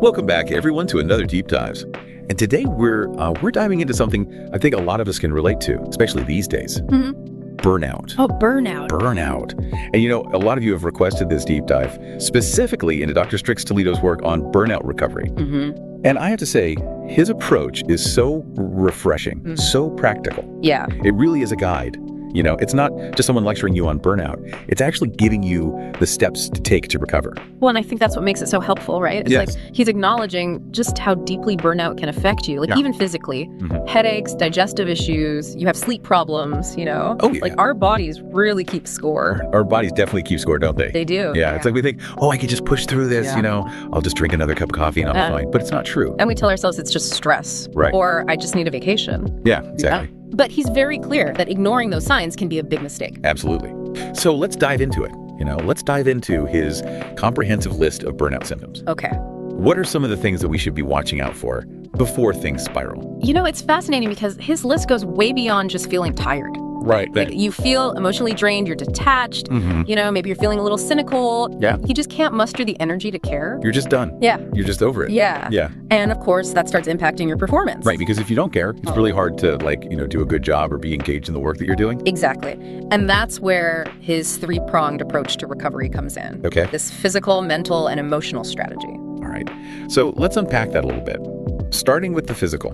Welcome back, everyone, to another Deep Dives. And today we're diving into something I think a lot of us can relate to, especially these days. Burnout. Oh, burnout. Burnout. And you know, a lot of you have requested this deep dive specifically into Dr. Strix Toledo's work on burnout recovery. And I have to say, his approach is so refreshing, so practical. Yeah. It really is a guide. You know, it's not just someone lecturing you on burnout. It's actually giving you the steps to take to recover. Well, and I think that's what makes it so helpful, right? It's Yes. like he's acknowledging just how deeply burnout can affect you, like even physically. Headaches, digestive issues, you have sleep problems, you know? Oh, yeah. Like our bodies really keep score. Our bodies definitely keep score, don't they? They do. Yeah, it's like we think, oh, I could just push through this, you know, I'll just drink another cup of coffee and I'm fine. But it's not true. And we tell ourselves it's just stress. Right. Or I just need a vacation. Yeah, exactly. But he's very clear that ignoring those signs can be a big mistake. Absolutely. So let's dive into it. You know, let's dive into his comprehensive list of burnout symptoms. Okay. What are some of the things that we should be watching out for before things spiral? You know, it's fascinating because his list goes way beyond just feeling tired. Right. Like you feel emotionally drained, you're detached, you know, maybe you're feeling a little cynical. Yeah. You just can't muster the energy to care. You're just done. Yeah. You're just over it. Yeah. Yeah. And of course, that starts impacting your performance. Right, because if you don't care, it's really hard to do a good job or be engaged in the work that you're doing. Exactly. And that's where his three-pronged approach to recovery comes in. Okay. This physical, mental, and emotional strategy. All right. So let's unpack that a little bit. Starting with the physical.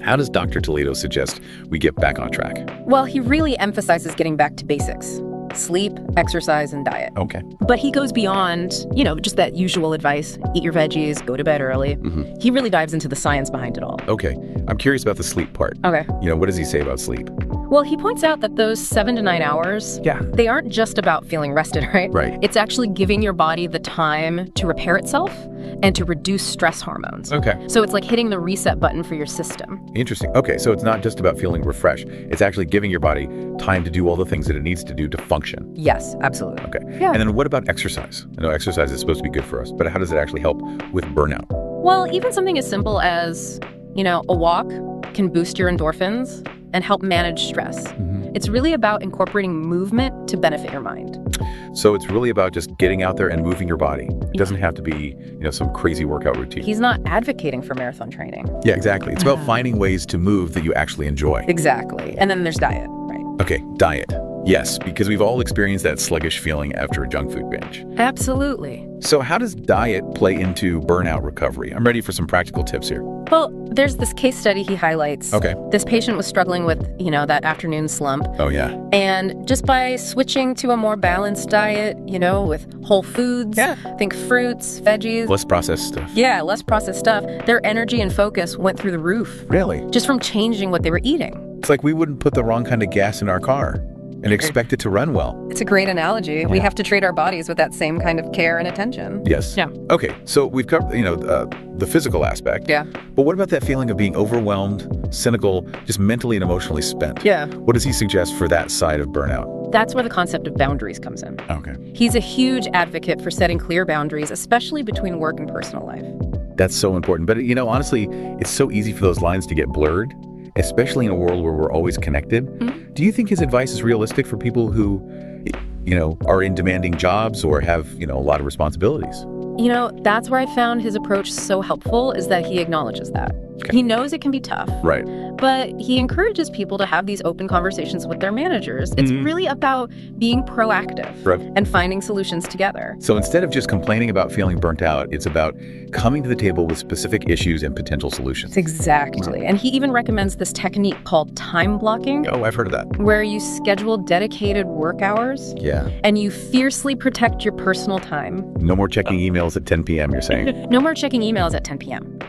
How does Dr. Toledo suggest we get back on track? Well, he really emphasizes getting back to basics. Sleep, exercise, and diet. Okay. But he goes beyond, you know, just that usual advice. Eat your veggies, go to bed early. He really dives into the science behind it all. Okay. I'm curious about the sleep part. Okay. You know, what does he say about sleep? Well, he points out that those 7 to 9 hours, they aren't just about feeling rested, right? Right. It's actually giving your body the time to repair itself and to reduce stress hormones. Okay. So it's like hitting the reset button for your system. Interesting. Okay, so it's not just about feeling refreshed. It's actually giving your body time to do all the things that it needs to do to function. Yes, absolutely. Okay. Yeah. And then what about exercise? I know exercise is supposed to be good for us, but how does it actually help with burnout? Well, even something as simple as, you know, a walk can boost your endorphins and help manage stress. It's really about incorporating movement to benefit your mind. So it's really about just getting out there and moving your body. It doesn't have to be, some crazy workout routine. He's not advocating for marathon training. Yeah, exactly. It's about finding ways to move that you actually enjoy. Exactly. And then there's diet, right? Okay, diet. Yes, because we've all experienced that sluggish feeling after a junk food binge. Absolutely. So how does diet play into burnout recovery? I'm ready for some practical tips here. Well, there's this case study he highlights. Okay. This patient was struggling with, that afternoon slump. Oh, yeah. And just by switching to a more balanced diet, with whole foods, think fruits, veggies. Less processed stuff. Yeah, less processed stuff. Their energy and focus went through the roof. Really? Just from changing what they were eating. It's like we wouldn't put the wrong kind of gas in our car and expect it to run well. It's a great analogy. We have to treat our bodies with that same kind of care and attention. Yes. Yeah. Okay, so we've covered, the physical aspect. Yeah. But what about that feeling of being overwhelmed, cynical, just mentally and emotionally spent? Yeah. What does he suggest for that side of burnout? That's where the concept of boundaries comes in. Okay. He's a huge advocate for setting clear boundaries, especially between work and personal life. That's so important. But, honestly, it's so easy for those lines to get blurred, especially in a world where we're always connected. Do you think his advice is realistic for people who, are in demanding jobs or have, a lot of responsibilities? That's where I found his approach so helpful, is that he acknowledges that. Okay. He knows it can be tough. Right. But he encourages people to have these open conversations with their managers. It's really about being proactive and finding solutions together. So instead of just complaining about feeling burnt out, it's about coming to the table with specific issues and potential solutions. Exactly. And he even recommends this technique called time blocking. Oh, I've heard of that. Where you schedule dedicated work hours. Yeah. And you fiercely protect your personal time. No more checking emails at 10 p.m., you're saying? No more checking emails at 10 p.m.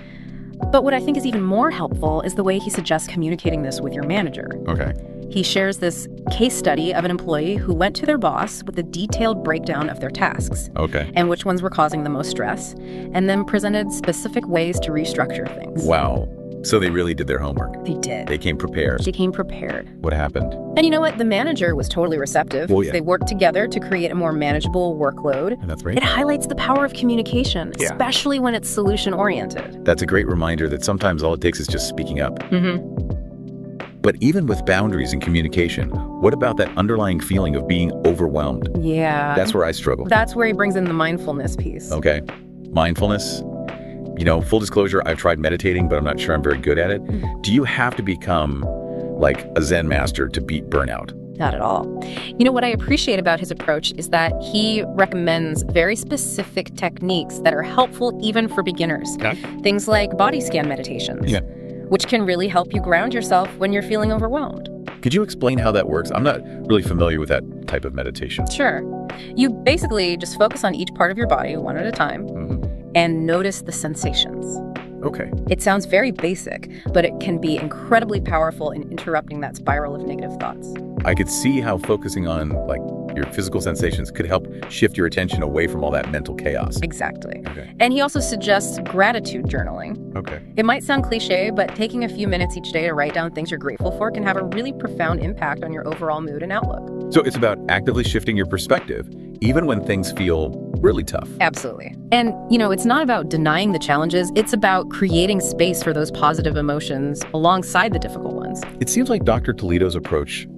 But what I think is even more helpful is the way he suggests communicating this with your manager. Okay. He shares this case study of an employee who went to their boss with a detailed breakdown of their tasks. Okay. And which ones were causing the most stress, and then presented specific ways to restructure things. Wow. So they really did their homework. They did. They came prepared. They came prepared. What happened? And you know what? The manager was totally receptive. Well, yeah. They worked together to create a more manageable workload. And that's great. It highlights the power of communication, Yeah. especially when it's solution-oriented. That's a great reminder that sometimes all it takes is just speaking up. But even with boundaries and communication, what about that underlying feeling of being overwhelmed? Yeah. That's where I struggle. That's where he brings in the mindfulness piece. Okay. Mindfulness. Full disclosure, I've tried meditating, but I'm not sure I'm very good at it. Do you have to become like a Zen master to beat burnout? Not at all. What I appreciate about his approach is that he recommends very specific techniques that are helpful even for beginners. Okay. Things like body scan meditations, which can really help you ground yourself when you're feeling overwhelmed. Could you explain how that works? I'm not really familiar with that type of meditation. Sure. You basically just focus on each part of your body one at a time and notice the sensations. Okay. It sounds very basic, but it can be incredibly powerful in interrupting that spiral of negative thoughts. I could see how focusing on like your physical sensations could help shift your attention away from all that mental chaos. Exactly. Okay. And he also suggests gratitude journaling. Okay. It might sound cliche, but taking a few minutes each day to write down things you're grateful for can have a really profound impact on your overall mood and outlook. So it's about actively shifting your perspective, even when things feel really tough. Absolutely. And, it's not about denying the challenges. It's about creating space for those positive emotions alongside the difficult ones. It seems like Dr. Toledo's approach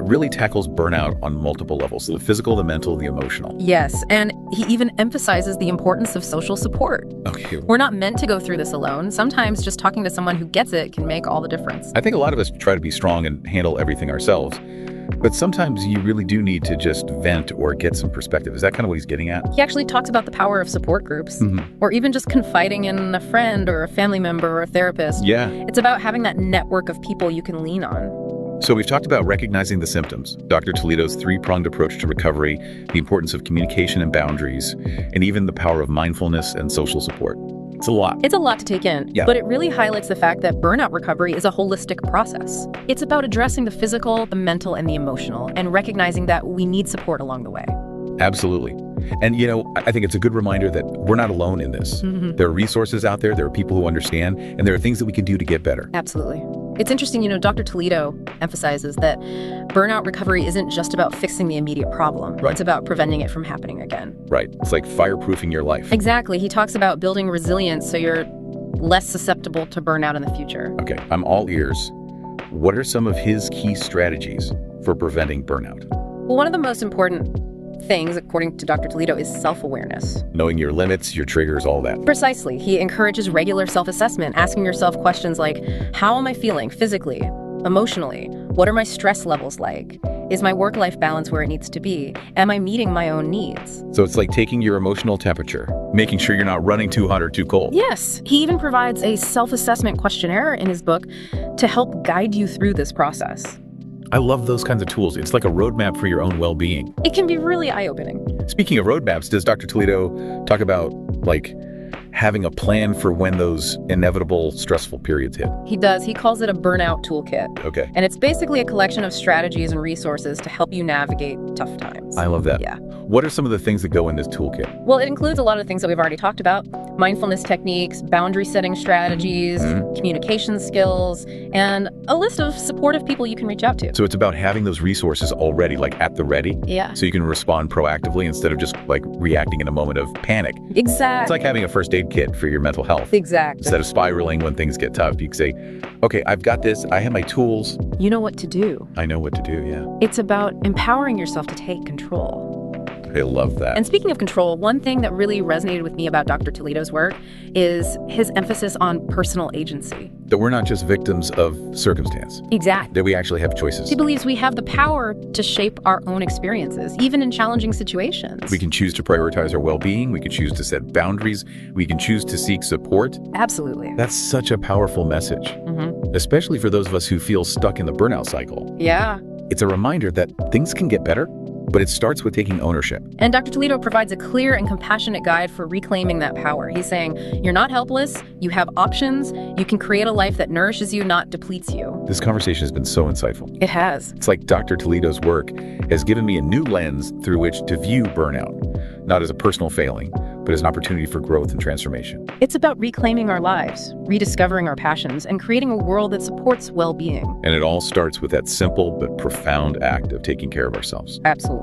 really tackles burnout on multiple levels, the physical, the mental, the emotional. Yes, and he even emphasizes the importance of social support. Okay. We're not meant to go through this alone. Sometimes just talking to someone who gets it can make all the difference. I think a lot of us try to be strong and handle everything ourselves, but sometimes you really do need to just vent or get some perspective. Is that kind of what he's getting at? He actually talks about the power of support groups, or even just confiding in a friend or a family member or a therapist. Yeah. It's about having that network of people you can lean on. So we've talked about recognizing the symptoms, Dr. Toledo's three-pronged approach to recovery, the importance of communication and boundaries, and even the power of mindfulness and social support. It's a lot. It's a lot to take in, but it really highlights the fact that burnout recovery is a holistic process. It's about addressing the physical, the mental, and the emotional, and recognizing that we need support along the way. Absolutely. And, I think it's a good reminder that we're not alone in this. There are resources out there, there are people who understand, and there are things that we can do to get better. Absolutely. It's interesting, Dr. Toledo emphasizes that burnout recovery isn't just about fixing the immediate problem. Right. It's about preventing it from happening again. Right. It's like fireproofing your life. Exactly. He talks about building resilience so you're less susceptible to burnout in the future. Okay, I'm all ears. What are some of his key strategies for preventing burnout? Well, one of the most important things, according to Dr. Toledo, is self-awareness. Knowing your limits, your triggers, all that. Precisely. He encourages regular self-assessment, asking yourself questions like, how am I feeling physically, emotionally? What are my stress levels like? Is my work-life balance where it needs to be? Am I meeting my own needs? So it's like taking your emotional temperature, making sure you're not running too hot or too cold. Yes. He even provides a self-assessment questionnaire in his book to help guide you through this process. I love those kinds of tools. It's like a roadmap for your own well-being. It can be really eye-opening. Speaking of roadmaps, does Dr. Toledo talk about, having a plan for when those inevitable stressful periods hit? He does. He calls it a burnout toolkit. Okay. And it's basically a collection of strategies and resources to help you navigate tough times. I love that. Yeah. What are some of the things that go in this toolkit? Well, it includes a lot of things that we've already talked about. Mindfulness techniques, boundary setting strategies, communication skills, and a list of supportive people you can reach out to. So it's about having those resources already, at the ready. Yeah. So you can respond proactively instead of just reacting in a moment of panic. Exactly. It's like having a first aid kit for your mental health. Exactly. Instead of spiraling when things get tough, you can say, okay, I've got this. I have my tools. You know what to do. I know what to do, yeah. It's about empowering yourself to take control. I love that. And speaking of control, one thing that really resonated with me about Dr. Toledo's work is his emphasis on personal agency. That we're not just victims of circumstance. Exactly. That we actually have choices. He believes we have the power to shape our own experiences, even in challenging situations. We can choose to prioritize our well-being. We can choose to set boundaries. We can choose to seek support. Absolutely. That's such a powerful message, especially for those of us who feel stuck in the burnout cycle. Yeah. It's a reminder that things can get better, but it starts with taking ownership. And Dr. Toledo provides a clear and compassionate guide for reclaiming that power. He's saying, you're not helpless, you have options, you can create a life that nourishes you, not depletes you. This conversation has been so insightful. It has. It's like Dr. Toledo's work has given me a new lens through which to view burnout, not as a personal failing, but as an opportunity for growth and transformation. It's about reclaiming our lives, rediscovering our passions, and creating a world that supports well-being. And it all starts with that simple but profound act of taking care of ourselves. Absolutely.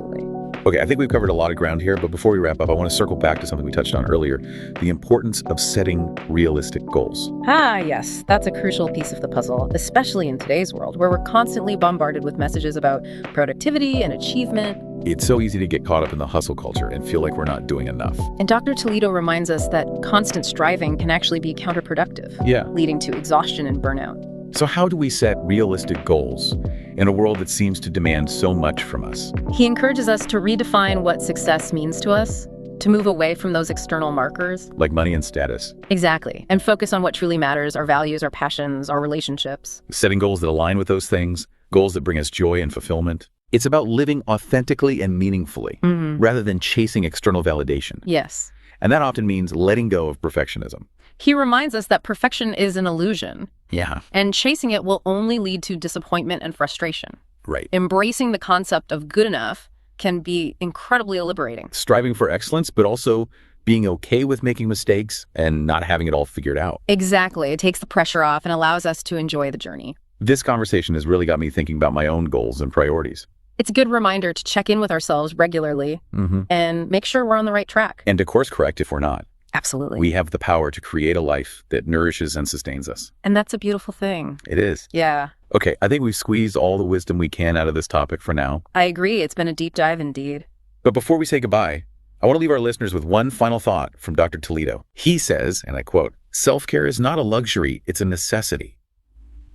Okay, I think we've covered a lot of ground here, but before we wrap up, I want to circle back to something we touched on earlier, the importance of setting realistic goals. Ah, yes, that's a crucial piece of the puzzle, especially in today's world, where we're constantly bombarded with messages about productivity and achievement. It's so easy to get caught up in the hustle culture and feel like we're not doing enough. And Dr. Toledo reminds us that constant striving can actually be counterproductive, Yeah. leading to exhaustion and burnout. So how do we set realistic goals in a world that seems to demand so much from us? He encourages us to redefine what success means to us, to move away from those external markers. Like money and status. Exactly. And focus on what truly matters, our values, our passions, our relationships. Setting goals that align with those things, goals that bring us joy and fulfillment. It's about living authentically and meaningfully, rather than chasing external validation. Yes. And that often means letting go of perfectionism. He reminds us that perfection is an illusion, Yeah. and chasing it will only lead to disappointment and frustration. Right. Embracing the concept of good enough can be incredibly liberating. Striving for excellence, but also being okay with making mistakes and not having it all figured out. Exactly. It takes the pressure off and allows us to enjoy the journey. This conversation has really got me thinking about my own goals and priorities. It's a good reminder to check in with ourselves regularly and make sure we're on the right track. And to course correct if we're not. Absolutely. We have the power to create a life that nourishes and sustains us. And that's a beautiful thing. It is. Yeah, Okay, I think we've squeezed all the wisdom we can out of this topic for now. I agree. It's been a deep dive indeed. But before we say goodbye, I want to leave our listeners with one final thought from Dr. Toledo. He says, and I quote, "Self-care is not a luxury, it's a necessity."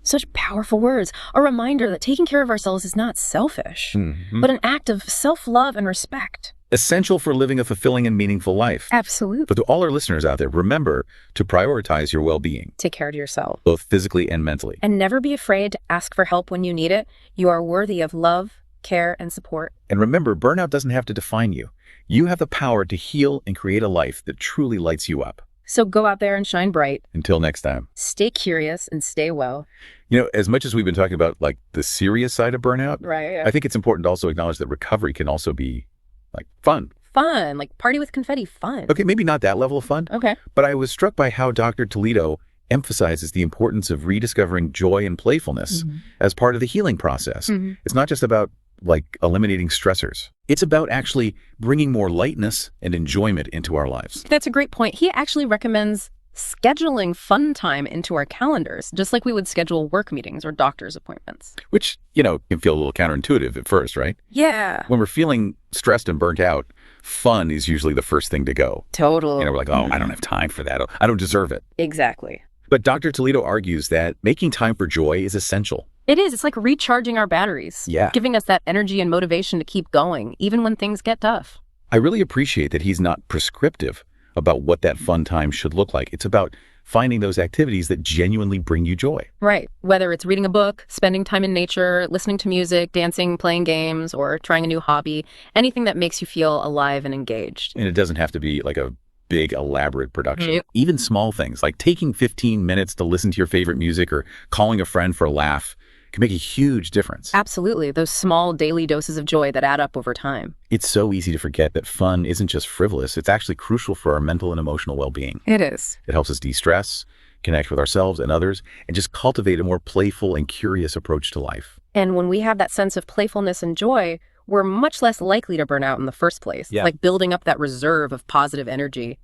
Such powerful words. A reminder that taking care of ourselves is not selfish, but an act of self-love and respect. Essential for living a fulfilling and meaningful life. Absolutely. But to all our listeners out there, remember to prioritize your well-being, Take care of yourself. both physically and mentally. And never be afraid to ask for help when you need it. You are worthy of love, care, and support. And remember, burnout doesn't have to define you. You have the power to heal and create a life that truly lights you up. So go out there and shine bright. Until next time. Stay curious and stay well. You know, as much as we've been talking about like the serious side of burnout, Right. I think it's important to also acknowledge that recovery can also be like fun. Fun, like party with confetti, fun. Okay, maybe not that level of fun, Okay. but I was struck by how Dr. Toledo emphasizes the importance of rediscovering joy and playfulness as part of the healing process. It's not just about like eliminating stressors. It's about actually bringing more lightness and enjoyment into our lives. That's a great point. He actually recommends scheduling fun time into our calendars, just like we would schedule work meetings or doctor's appointments. Which, you know, can feel a little counterintuitive at first, right? Yeah. When we're feeling stressed and burnt out, fun is usually the first thing to go. Totally. You know, we're like, oh, I don't have time for that. I don't deserve it. Exactly. But Dr. Toledo argues that making time for joy is essential. It is. It's like recharging our batteries. Yeah. Giving us that energy and motivation to keep going, even when things get tough. I really appreciate that he's not prescriptive about what that fun time should look like. It's about finding those activities that genuinely bring you joy. Right. Whether it's reading a book, spending time in nature, listening to music, dancing, playing games, or trying a new hobby, anything that makes you feel alive and engaged. And it doesn't have to be like a big, elaborate production. Yep. Even small things like taking 15 minutes to listen to your favorite music or calling a friend for a laugh can make a huge difference. Absolutely. Those small daily doses of joy that add up over time. It's so easy to forget that fun isn't just frivolous. It's actually crucial for our mental and emotional well-being. It is. It helps us de-stress, connect with ourselves and others, and just cultivate a more playful and curious approach to life. And when we have that sense of playfulness and joy, we're much less likely to burn out in the first place. Yeah. Like building up that reserve of positive energy.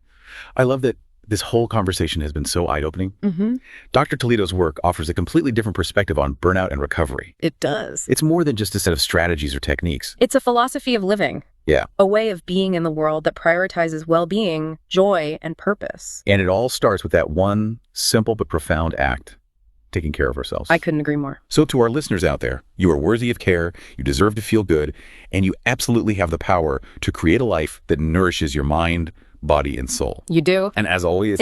I love that this whole conversation has been so eye-opening. Mm-hmm. Dr. Toledo's work offers a completely different perspective on burnout and recovery. It does. It's more than just a set of strategies or techniques. It's a philosophy of living. Yeah. A way of being in the world that prioritizes well-being, joy, and purpose. And it all starts with that one simple but profound act, taking care of ourselves. I couldn't agree more. So to our listeners out there, you are worthy of care, you deserve to feel good, and you absolutely have the power to create a life that nourishes your mind, body, and soul. You do? And as always,